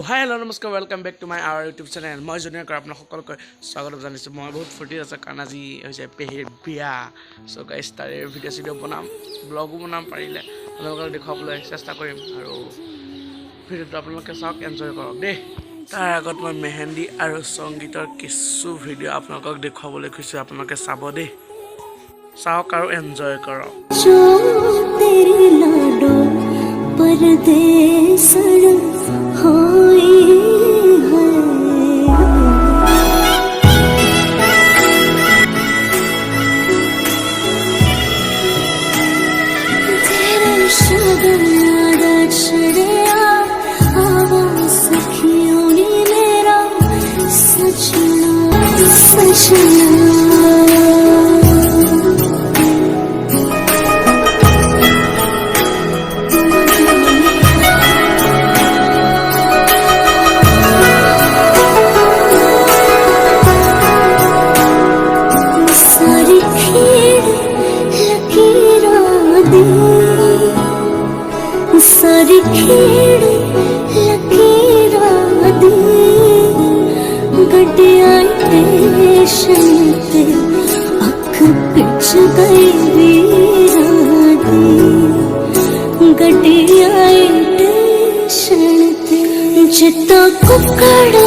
High hello' নমস্কাৰ welcome back to my our YouTube channel মই junior আপোনাক সকলোকে স্বাগতম জানিছোঁ মই বহুত ফূৰ্তি আছে কাৰণ আজি হৈছে পেহীৰ বিয়া চ' গাইছ তাৰে ভিডিঅ' চিডিঅ' বনাম ব্লগো বনাম পাৰিলে আপোনালোকক দেখুৱাবলৈ চেষ্টা কৰিম আৰু ভিডিঅ'টো আপোনালোকে চাওক এনজয় কৰক দেই তাৰ আগত মই মেহেন্দি আৰু সংগীতৰ কিছু ভিডিঅ' আপোনালোকক দেখুৱাবলৈ খুজিছোঁ আপোনালোকে চাব দেই চাওক আৰু এনজয় কৰক सारी खेड़ लकीरा दी गड्डिया स्टेशन ते अख पिछ गई वीरा दी गड्डिया स्टेशन ते जिता कुकड़ा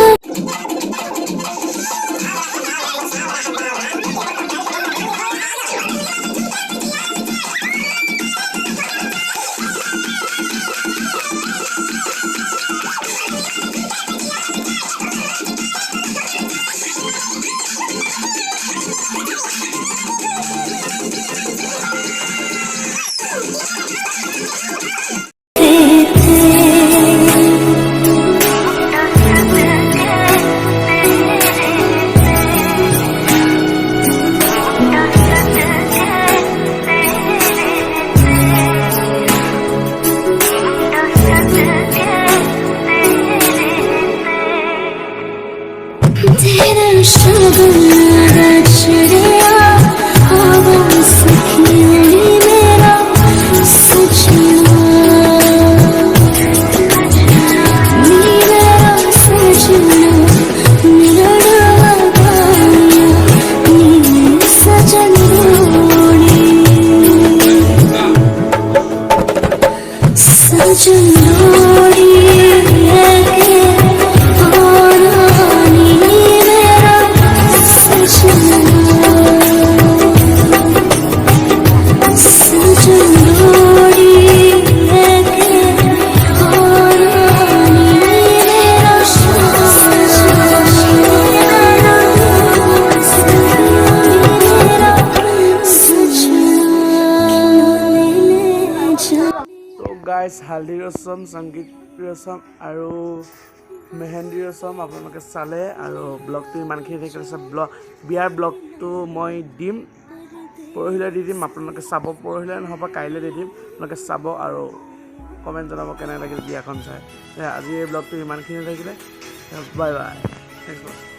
गाइस हल्दी रसम संगीत रसम और मेहेंदी रसम आपलोके चाले और ब्लगटो इमानखिनि थाकिसे बियार ब्लगटो मैं दिम परहिले दि दिम आपलोके चाब परहिले नहबा काइले दि दिम आपलोके चाब और कमेन्ट जनाब केने लागिल बियाखन चाइ आज ब्लगटो इमानखिनि थाकिले बाय बाय।